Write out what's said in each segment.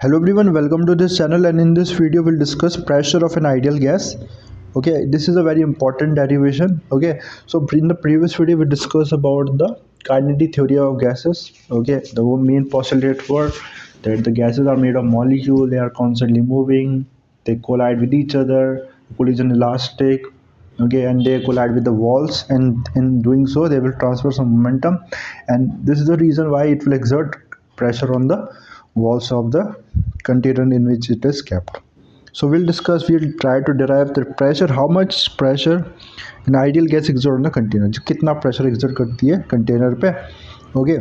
Hello everyone, welcome to this channel, and in this video we'll discuss pressure of an ideal gas. Okay, this is a very important derivation. Okay, so in the previous video we discussed about the Carnot theory of gases. Okay, the main postulate were that the gases are made of molecules, they are constantly moving, they collide with each other, collision elastic. Okay, and they collide with the walls, and in doing so they will transfer some momentum, and this is the reason why it will exert pressure on the walls of the container in which it is kept. So we'll try to derive the pressure, how much pressure an ideal gas exert on the container, जो कितना pressure exert करती है container पे. Okay,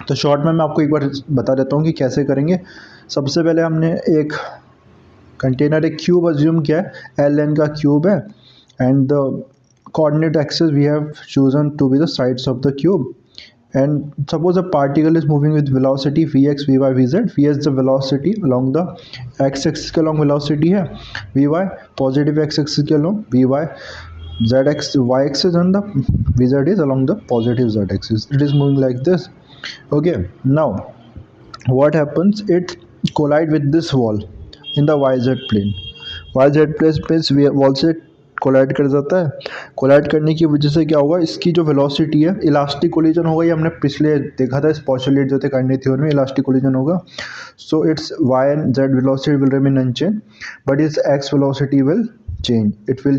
तो short में मैं आपको एक बार बता देता हूँ कि कैसे करेंगे. सबसे पहले हमने एक कंटेनर, एक क्यूब अज्यूम किया है, एल एन का क्यूब है, and the coordinate axis we have chosen to be the sides of the cube. And suppose a particle is moving with velocity vx, vy, vz. V is the velocity along the x-axis के along velocity है, vy positive x-axis के along, vy zx y-axis, and the vz is along the positive z-axis. It is moving like this. Okay, now what happens, it collide with this wall in the yz plane. yz plane wall से collide कर जाता है. Collide करने की वजह से क्या होगा, इसकी जो वेलोसिटी है, इलास्टिक कोलिजन होगा. ये हमने पिछले देखा था, पोस्टुलेट जो थे कार्नोट थ्योरी में, इलास्टिक कोलिजन होगा. So it's y and z velocity will remain unchanged, but its x velocity will change. It will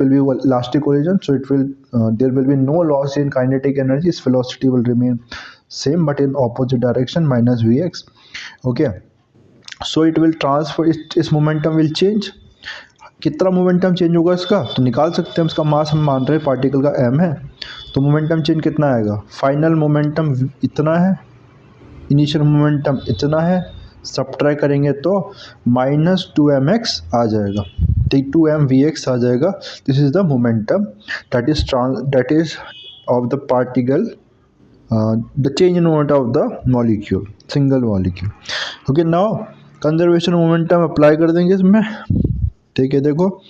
be elastic collision, so there will be no loss in kinetic energy. Its velocity will remain same but in opposite direction, minus vx. Okay, so it will transfer, its momentum will change. कितना momentum change होगा इसका, तो निकाल सकते हैं. इसका मास हम मान रहे हैं पार्टिकल का m है, तो मोमेंटम चेंज कितना आएगा, फाइनल मोमेंटम इतना है, इनिशियल मोमेंटम इतना है, सब्ट्रैक्ट करेंगे तो -2mx आ जाएगा, ठीक 2mvx आ जाएगा. This is the momentum that is of the particle, the change in momentum of the molecule, single molecule. Okay, now conservation momentum apply कर देंगे इसमें. ठीक है, देखो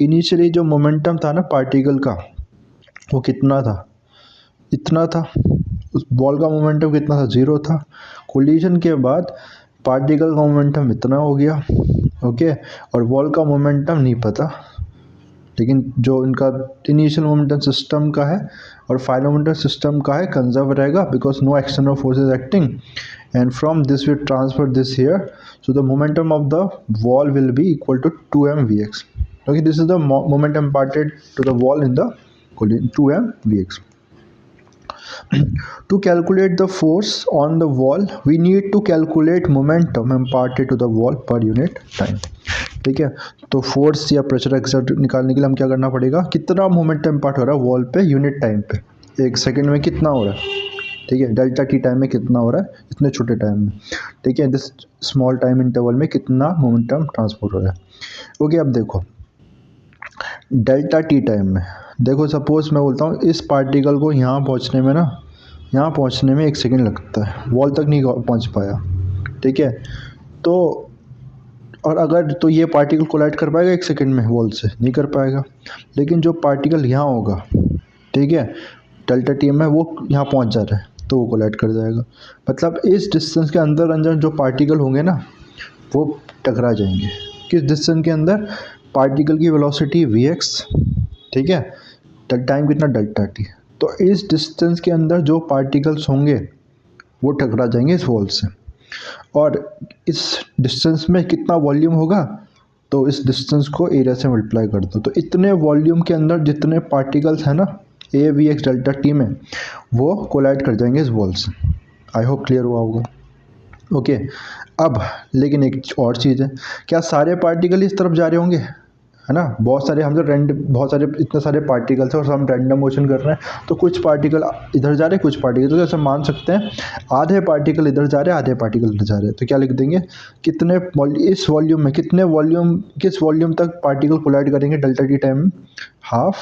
इनिशियली जो मोमेंटम था ना पार्टिकल का, वो कितना था, इतना था. उस बॉल का मोमेंटम कितना था, 0 था. कोलिजन के बाद पार्टिकल का मोमेंटम इतना हो गया. ओके, और बॉल का मोमेंटम नहीं पता, लेकिन जो इनका इनिशियल मोमेंटम सिस्टम का है और फाइनल मोमेंटम सिस्टम का है कंजर्व रहेगा, because no external forces acting, and from this we transfer this here, so the momentum of the wall will be equal to 2mvx. Okay, this is the momentum imparted to the wall in the 2mvx. To calculate the force on the wall, we need to calculate momentum imparted to the wall per unit time. ठीक है, तो force या pressure exert निकालने के लिए हम क्या करना पड़ेगा, कितना मोमेंटम इम्पार्ट हो रहा है वॉल पे यूनिट टाइम पे, एक सेकेंड में कितना हो रहा है. ठीक है, डेल्टा टी टाइम में कितना हो रहा है, इतने छोटे टाइम में. ठीक है, दिस स्मॉल टाइम इंटरवल में कितना मोमेंटम ट्रांसफर हो रहा है. ओके, अब देखो डेल्टा टी टाइम में, देखो सपोज मैं बोलता हूँ इस पार्टिकल को यहाँ पहुँचने में ना, यहाँ पहुँचने में 1 सेकेंड लगता है, वॉल तक नहीं पहुँच पाया. ठीक है, तो और अगर तो ये पार्टिकल कोलाइड कर पाएगा 1 सेकेंड में वॉल से, नहीं कर पाएगा. लेकिन जो पार्टिकल यहाँ होगा, ठीक है, डेल्टा टी में वो यहाँ पहुँच जा रहा है, तो वो कोलाइड कर जाएगा. मतलब इस डिस्टेंस के अंदर अंदर जो पार्टिकल होंगे ना, वो टकरा जाएंगे. किस डिस्टेंस के अंदर, पार्टिकल की वेलोसिटी vx, ठीक है, टाइम कितना डेल्टा टी, तो इस डिस्टेंस के अंदर जो पार्टिकल्स होंगे वो टकरा जाएंगे इस वॉल से. और इस डिस्टेंस में कितना वॉल्यूम होगा, तो इस डिस्टेंस को एरिया से मल्टीप्लाई कर दो, तो इतने वॉल्यूम के अंदर जितने पार्टिकल्स हैं ना ए वी एक्स डेल्टा टी में, वो कोलाइड कर जाएंगे इस वॉल से. आई होप क्लियर हुआ होगा. ओके, अब लेकिन एक और चीज़ है, क्या सारे पार्टिकल इस तरफ जा रहे होंगे, है ना, बहुत सारे हम तो बहुत सारे इतने सारे पार्टिकल्स हैं और हम रैंडम मोशन कर रहे हैं, तो कुछ पार्टिकल इधर जा रहे हैं, कुछ पार्टिकल, तो जैसे मान सकते हैं आधे पार्टिकल इधर जा रहे हैं, आधे पार्टिकल इधर जा रहे हैं. तो क्या लिख देंगे, कितने इस वॉल्यूम में किस वॉल्यूम तक पार्टिकल कोलाइड करेंगे डेल्टा टी टाइम में, half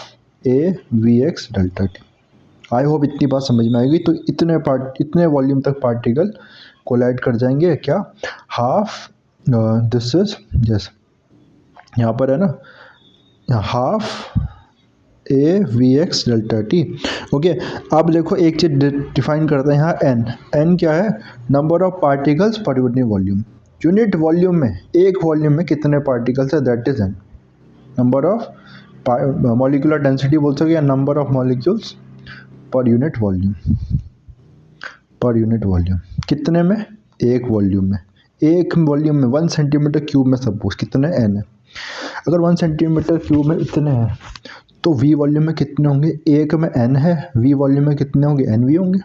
A v x delta T. I hope इतनी बात समझ में आएगी. तो इतने वॉल्यूम तक पार्टिकल कोलाइड कर जाएंगे, क्या, हाफ, दिस इज यस, यहाँ पर है ना, हाफ ए v x delta T. Okay, अब देखो एक चीज़ डिफाइन करते हैं यहाँ, एन क्या है, number of particles per unit volume. Unit volume में, एक वॉल्यूम में कितने पार्टिकल्स है, that is an. Number of molecular density बोल सकते या number of molecules per unit volume, per unit volume कितने में, एक वॉल्यूम में। एक वॉल्यूम में 1 सेंटीमीटर क्यूब में सपोज कितने एन है, अगर 1 सेंटीमीटर क्यूब में इतने हैं तो वी वॉल्यूम में कितने होंगे, एक में एन है, वी वॉल्यूम में कितने होंगे, एन वी होंगे।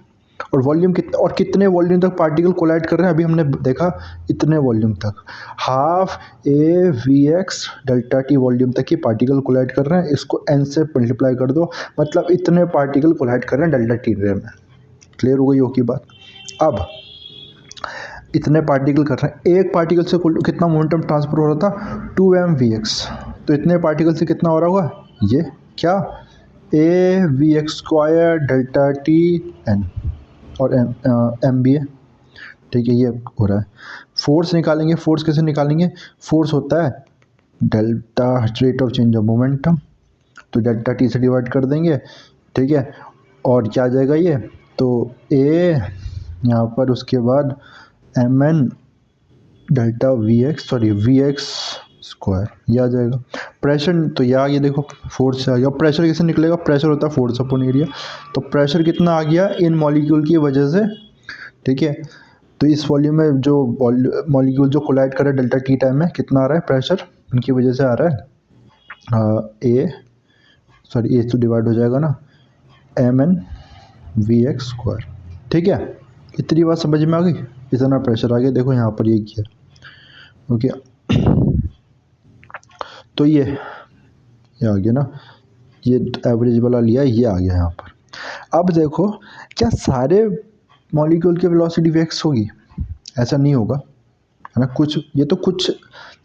और वॉल्यूम कितना, और कितने वॉल्यूम तक पार्टिकल कोलाइड कर रहे हैं, अभी हमने देखा इतने वॉल्यूम तक, हाफ ए v x delta T volume तक ही पार्टिकल कोलाइड कर रहे हैं। इसको एन से मल्टीप्लाई कर दो, मतलब इतने पार्टिकल कोलाइड कर रहे हैं डेल्टा टी रे में। क्लियर हो गई होगी बात। अब इतने पार्टिकल कर रहे हैं, एक पार्टिकल से कितना मोमेंटम ट्रांसफर हो रहा था, 2m vx, तो इतने पार्टिकल से कितना हो रहा होगा, ये क्या, a v x square delta t n और एम बी है, ठीक है, ये हो रहा है। फोर्स निकालेंगे, फोर्स कैसे निकालेंगे, फोर्स होता है delta rate of change of momentum, तो डेल्टा टी से डिवाइड कर देंगे, ठीक है, और क्या आ जाएगा ये, तो ए यहाँ पर उसके बाद m n delta v x, sorry v x square, ये आ जाएगा। प्रेशर तो ये आ गया, देखो फोर्स से आ गया। प्रेशर कैसे निकलेगा, प्रेशर होता है फोर्स अपॉन एरिया, तो प्रेशर कितना आ गया इन मॉलिक्यूल की वजह से, ठीक है। तो इस वॉल्यूम में जो मॉलिक्यूल जो कोलाइड कर रहा है डेल्टा टी टाइम में, कितना आ रहा है प्रेशर, इनकी वजह से आ रहा है ए, सॉरी ए तो डिवाइड हो जाएगा ना, m n v x square, ठीक है। इतनी बात समझ में आ गई, इतना प्रेशर आ गया, देखो यहाँ पर ये किया, ओके। तो ये आ गया ना, ये एवरेज वाला लिया, ये आ गया यहाँ पर। अब देखो क्या सारे मॉलिक्यूल की वेलोसिटी वेक्स होगी, ऐसा नहीं होगा, है ना। कुछ ये तो कुछ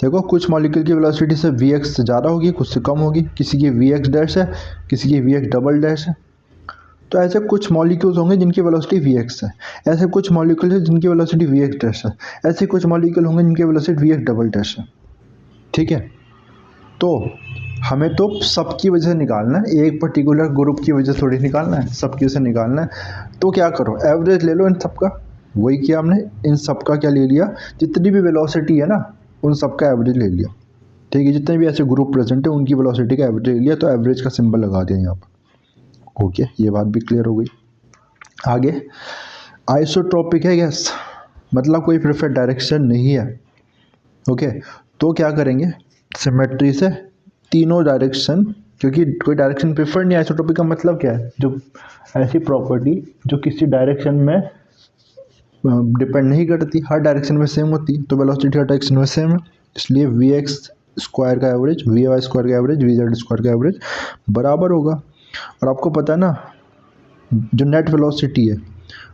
देखो, कुछ मॉलिक्यूल की वेलोसिटी से वी एक्स ज़्यादा होगी, कुछ से कम होगी, किसी की वी एक्स डैश है, किसी की वी एक्स डबल डैश है। तो ऐसे कुछ मॉलिक्यूल्स होंगे जिनकी वेलोसिटी वी एक्स है, ऐसे कुछ मॉलिक्यूल है जिनकी वेलोसिटी वी एक्स डैश है, ऐसे कुछ मॉलिक्यूल होंगे जिनकी velocity v x double dash है, ठीक है। तो हमें तो सबकी वजह से निकालना है, एक पर्टिकुलर ग्रुप की वजह से थोड़ी निकालना है, सबकी वजह से निकालना है। तो क्या करो, एवरेज ले लो इन सबका, वही किया हमने, इन सबका क्या ले लिया, जितनी भी वेलोसिटी है ना उन सबका एवरेज ले लिया, ठीक है। जितने भी ऐसे ग्रुप प्रेजेंट है उनकी वेलोसिटी का एवरेज ले लिया, तो एवरेज का सिंबल लगा दिया यहाँ पर, ओके। ये बात भी क्लियर हो गई। आगे आइसोट्रोपिक है गैस, मतलब कोई प्रेफर्ड डायरेक्शन नहीं है, ओके। तो क्या करेंगे, सिमेट्री से तीनों डायरेक्शन, क्योंकि कोई डायरेक्शन प्रेफर नहीं, आइसोट्रोपिक का मतलब क्या है, जो ऐसी प्रॉपर्टी जो किसी डायरेक्शन में डिपेंड नहीं करती, हर डायरेक्शन में सेम होती, तो वेलोसिटी हर डायरेक्शन में सेम है, इसलिए वी एक्स स्क्वायर का एवरेज, वी वाई स्क्वायर का एवरेज, वी जेड स्क्वायर का एवरेज बराबर होगा। और आपको पता है ना, जो नेट वेलोसिटी है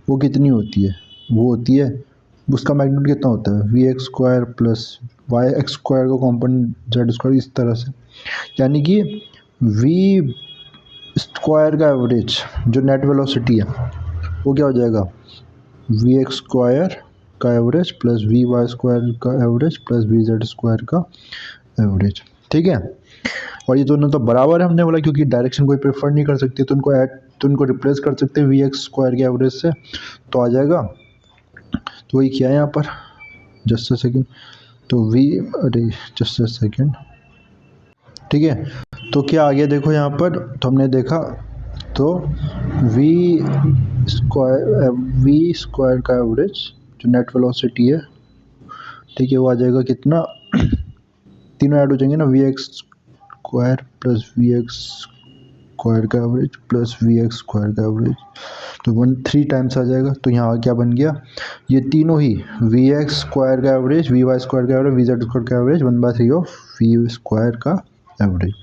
वो कितनी होती है, वो होती है, उसका मैग्नीट्यूड कितना होता है, v x square plus y x square का कॉम्पोनेंट जेड स्क्वायर, इस तरह से। यानी कि वी स्क्वायर का एवरेज जो नेट वेलोसिटी है वो क्या हो जाएगा, वी एक्स स्क्वायर का average plus v y square का average plus v z square का एवरेज, ठीक है। और ये दोनों तो बराबर है, हमने बोला क्योंकि डायरेक्शन कोई प्रेफर नहीं कर सकती, तो उनको ऐड, तो उनको रिप्लेस कर सकते हैं वी एक्स स्क्वायर के एवरेज से, तो आ जाएगा। तो वही किया है यहाँ पर, जस्ट अ सेकेंड, तो वी, अरे जस्ट अ सेकेंड, ठीक है। तो क्या आ गया देखो यहाँ पर, तो हमने देखा तो वी स्क्वायर का एवरेज जो नेट वेलोसिटी है, ठीक है, वो आ जाएगा कितना, तीनों ऐड हो जाएंगे ना, v x square plus v x square का average plus v x square का एवरेज, तो 3 टाइम्स आ जाएगा। तो यहाँ क्या बन गया, ये तीनों ही वी एक्स स्क्वायर का एवरेज, वी वाई स्क्वायर का एवरेज, वी जेड स्क्वायर का एवरेज 1/3 ऑफ वी स्क्वायर का एवरेज,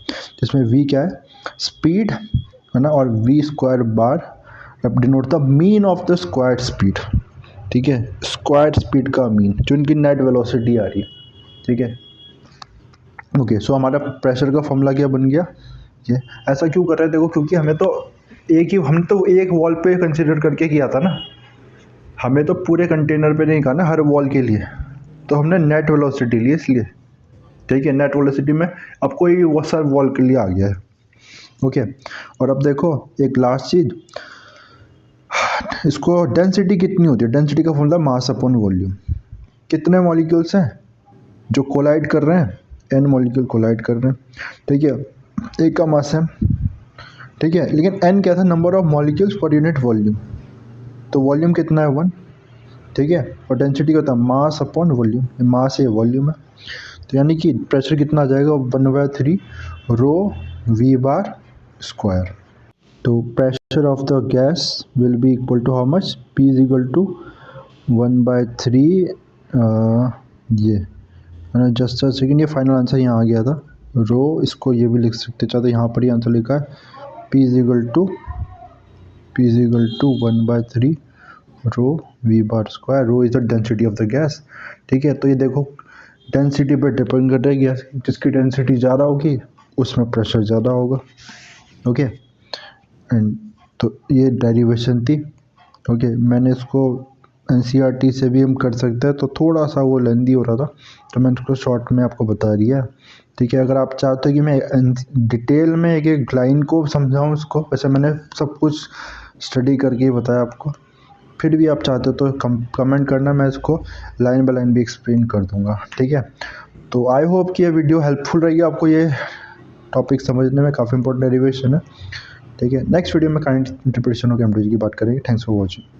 जिसमें वी क्या है, स्पीड है ना, और v square bar denote the mean of the square speed, ठीक है, स्क्वायर स्पीड का मीन जो इनकी नेट वेलोसिटी आ रही है, ठीक है, ओके। सो हमारा प्रेशर का फॉर्मूला क्या बन गया, ये ऐसा क्यों कर रहे हैं, देखो क्योंकि हमने तो हमने तो एक वॉल पे कंसिडर करके किया था ना, हमें तो पूरे कंटेनर पे नहीं कहा ना, हर वॉल के लिए, तो हमने नेट वेलोसिटी ली इसलिए, ठीक है। नेट वेलोसिटी में अब कोई वो सर वॉल के लिए आ गया है, ओके। और अब देखो एक लास्ट चीज़, इसको डेंसिटी कितनी होती है, डेंसिटी का फॉर्मूला मास अपॉन वॉल्यूम, कितने मॉलिक्यूल्स हैं जो कोलाइड कर रहे हैं, n मॉलिक्यूल कोलाइड कर रहे हैं, ठीक है, एक का मास है, ठीक है, लेकिन n क्या था, number of molecules per unit volume, तो वॉल्यूम कितना है 1, ठीक है, और डेंसिटी का था मास अपॉन वॉल्यूम, मास है वॉल्यूम है, तो यानी कि प्रेशर कितना आ जाएगा 1/3 रो वी बार स्क्वायर। तो pressure of the gas will be equal to how much, P is equal to 1/3 ये मैंने जस्ट सेकेंड, ये फाइनल आंसर यहाँ आ गया था रो, इसको ये भी लिख सकते चाहते, यहाँ पर ही आंसर लिखा है P is equal to 1/3 rho v bar square, rho is the density of the gas, ठीक है। तो ये देखो डेंसिटी पर डिपेंड कर रहा है गैस, जिसकी डेंसिटी ज़्यादा होगी उसमें प्रेशर ज़्यादा होगा, ओके। एंड तो ये डेरिवेशन थी, ओके। मैंने इसको NCERT से भी हम कर सकते हैं, तो थोड़ा सा वो लेंदी हो रहा था, तो मैंने उसको शॉर्ट में आपको बता दिया, ठीक है। अगर आप चाहते हो कि मैं डिटेल में एक एक लाइन को समझाऊँ इसको, वैसे मैंने सब कुछ स्टडी करके ही बताया आपको, फिर भी आप चाहते हो तो कमेंट करना, मैं इसको लाइन बाय लाइन भी एक्सप्लेन कर दूंगा, ठीक है। तो आई होप कि ये वीडियो हेल्पफुल रहेगी आपको, ये टॉपिक समझने में काफ़ी इंपॉर्टेंट डेरिवेशन है, ठीक है। नेक्स्ट वीडियो में काइनेटिक इंटरप्रिटेशन ऑफ एमडीजी की बात करेंगे। Thanks for watching.